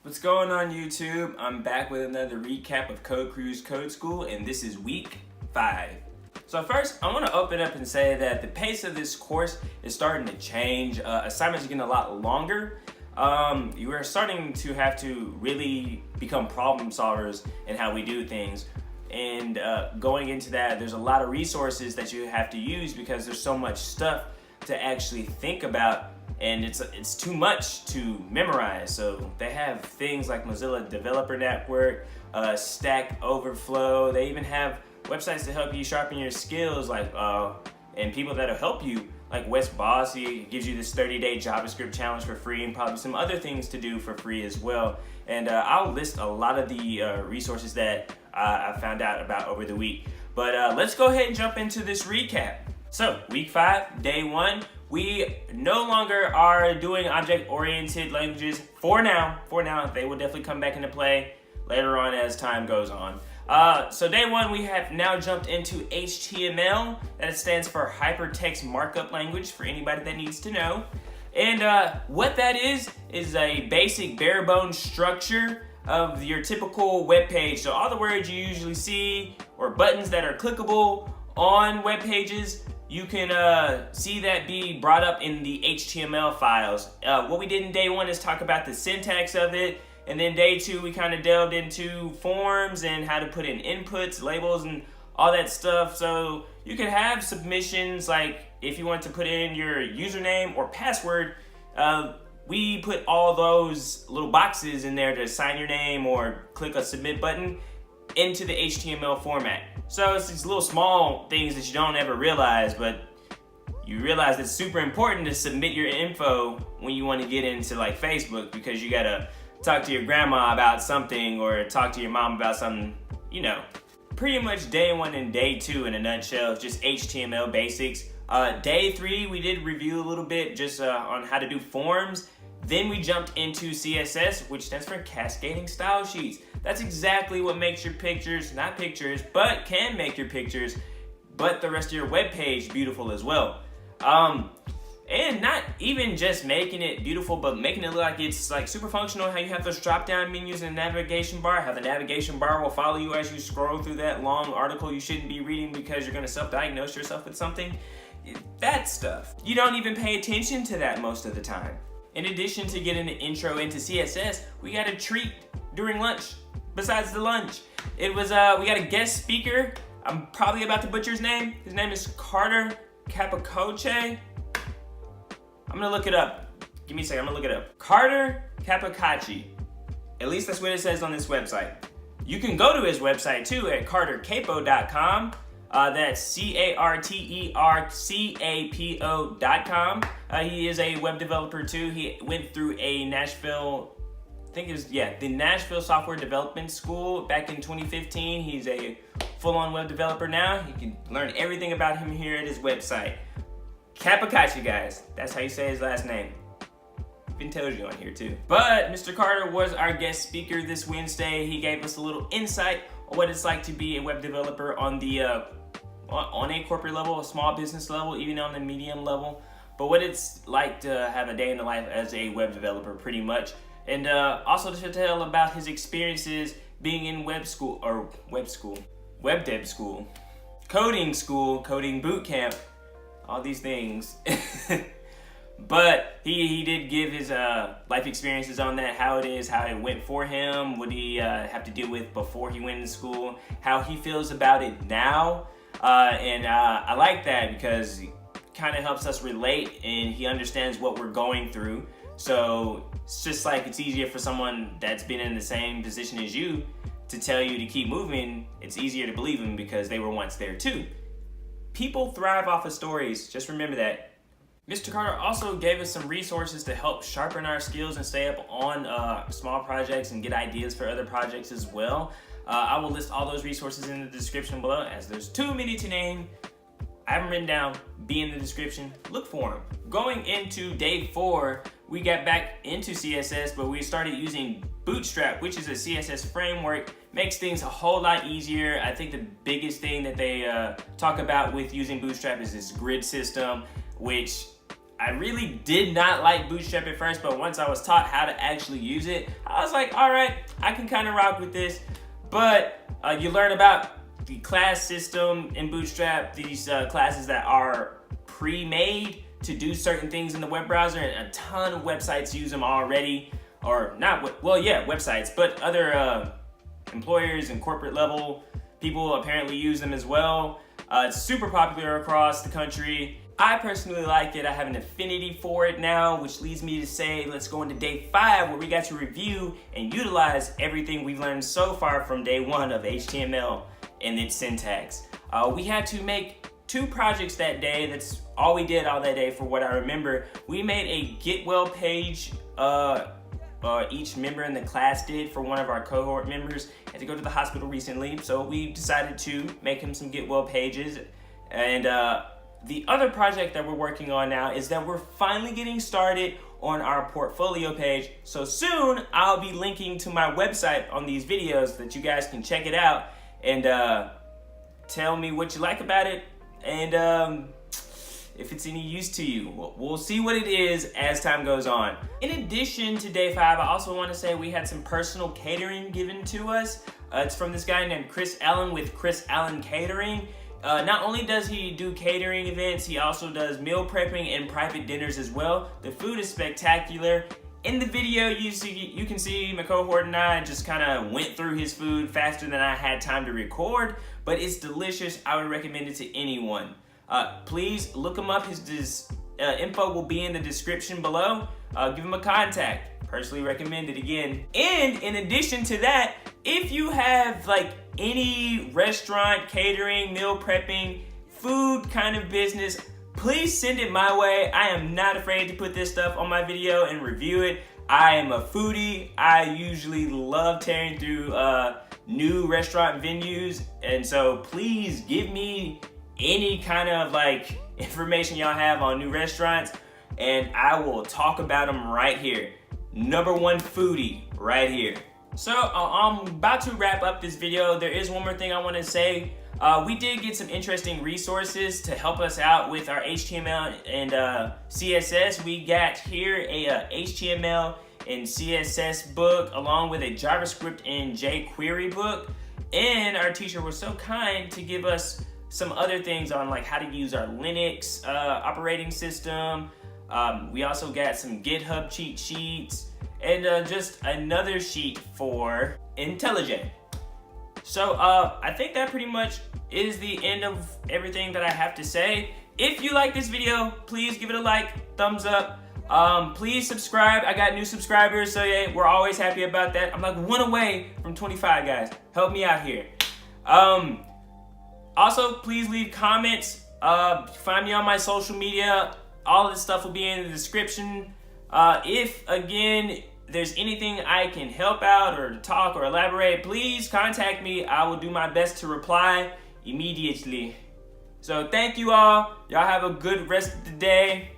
What's going on YouTube? I'm back with another recap of Code Crews Code School, and this is week 5. So first, I want to open up and say that the pace of this course is starting to change. Assignments are getting a lot longer. You are starting to have to really become problem solvers in how we do things. And going into that, there's a lot of resources that you have to use because there's so much stuff to actually think about, and it's too much to memorize. So they have things like Mozilla Developer Network, Stack Overflow. They even have websites to help you sharpen your skills, like and people that'll help you, like Wes Bossy gives you this 30-day JavaScript challenge for free, and probably some other things to do for free as well. And I'll list a lot of the resources that I found out about over the week. But let's go ahead and jump into this recap. So week 5, day 1, we no longer are doing object-oriented languages for now. They will definitely come back into play later on as time goes on. So day 1, we have now jumped into HTML. That stands for Hypertext Markup Language, for anybody that needs to know. And what that is a basic bare bones structure of your typical web page. So all the words you usually see or buttons that are clickable on web pages, you can see that be brought up in the HTML files. What we did in day 1 is talk about the syntax of it. And then day 2, we kind of delved into forms and how to put in inputs, labels, and all that stuff. So you can have submissions, like if you want to put in your username or password, we put all those little boxes in there to sign your name or click a submit button into the HTML format. So it's these little small things that you don't ever realize, but you realize it's super important to submit your info when you want to get into like Facebook, because you gotta talk to your grandma about something or talk to your mom about something, you know. Pretty much day 1 and day 2 in a nutshell is just HTML basics. Day 3, we did review a little bit just on how to do forms. Then we jumped into CSS, which stands for Cascading Style Sheets. That's exactly what makes your pictures, not pictures, but can make your pictures, but the rest of your web page beautiful as well. And not even just making it beautiful, but making it look like it's like super functional, how you have those drop-down menus in the navigation bar, how the navigation bar will follow you as you scroll through that long article you shouldn't be reading because you're gonna self-diagnose yourself with something. That stuff. You don't even pay attention to that most of the time. In addition to getting an intro into CSS, we got a treat during lunch. Besides the lunch, it was we got a guest speaker. I'm probably about to butcher his name. His name is Carter Capicoche. I'm gonna look it up. Give me a second, I'm gonna look it up. Carter Capicachi. At least that's what it says on this website. You can go to his website too at cartercapo.com. That's CarterCapo.com. He is a web developer too. He went through a Nashville, the Nashville Software Development School back in 2015. He's a full-on web developer now. You can learn everything about him here at his website. Capicachi, guys. That's how you say his last name. Even tells you on here too. But Mr. Carter was our guest speaker this Wednesday. He gave us a little insight on what it's like to be a web developer on the on a corporate level, a small business level, even on the medium level. But what it's like to have a day in the life as a web developer, pretty much. And also to tell about his experiences being in web dev school, coding boot camp, all these things. But he did give his life experiences on that, how it is, how it went for him, what he have to deal with before he went to school, how he feels about it now. And I like that because it kind of helps us relate, and he understands what we're going through. So it's just like it's easier for someone that's been in the same position as you to tell you to keep moving. It's easier to believe them because they were once there too. People thrive off of stories. Just remember that. Mr. Carter also gave us some resources to help sharpen our skills and stay up on small projects and get ideas for other projects as well. I will list all those resources in the description below, as there's too many to name. I have them written down, be in the description, look for them. Going into day 4, we got back into CSS, but we started using Bootstrap, which is a CSS framework. Makes things a whole lot easier. I think the biggest thing that they talk about with using Bootstrap is this grid system, which I really did not like Bootstrap at first, but once I was taught how to actually use it, I was like, all right, I can kind of rock with this. But you learn about the class system in Bootstrap, these classes that are pre-made to do certain things in the web browser, and a ton of websites use them already. Or not, well, yeah, websites, but other employers and corporate level people apparently use them as well. It's super popular across the country. I personally like it. I have an affinity for it now, which leads me to say, let's go into day 5, where we got to review and utilize everything we've learned so far from day 1 of HTML and its syntax. We had to make 2 projects that day. That's all we did all that day for what I remember. We made a get well page, each member in the class did for one of our cohort members. Had to go to the hospital recently, so we decided to make him some get well pages. And the other project that we're working on now is that we're finally getting started on our portfolio page. So soon I'll be linking to my website on these videos that you guys can check it out and tell me what you like about it, and if it's any use to you. We'll see what it is as time goes on. In addition to day 5, I also want to say we had some personal catering given to us. It's from this guy named Chris Allen with Chris Allen Catering. Not only does he do catering events, he also does meal prepping and private dinners as well. The food is spectacular. In the video, you can see my cohort and I just kind of went through his food faster than I had time to record, but it's delicious. I would recommend it to anyone. Please look him up. His info will be in the description below. Give him a contact. Personally recommend it again. And in addition to that, if you have like any restaurant, catering, meal prepping, food kind of business, please send it my way. I am not afraid to put this stuff on my video and review it. I am a foodie. I usually love tearing through new restaurant venues, and so please give me any kind of like information y'all have on new restaurants, and I will talk about them right here. #1 foodie right here. So I'm about to wrap up this video. There is one more thing I want to say. We did get some interesting resources to help us out with our HTML and CSS. We got here a HTML and CSS book along with a JavaScript and jQuery book. And our teacher was so kind to give us some other things on like how to use our Linux operating system. We also got some GitHub cheat sheets and just another sheet for IntelliJ. So I think that pretty much is the end of everything that I have to say. If you like this video, please give it a like, thumbs up. Please subscribe. I got new subscribers, so yeah, we're always happy about that. I'm like 1 away from 25, guys. Help me out here. Also, please leave comments. Find me on my social media. All this stuff will be in the description. If, again, there's anything I can help out or talk or elaborate, please contact me. I will do my best to reply immediately. So thank you all. Y'all have a good rest of the day.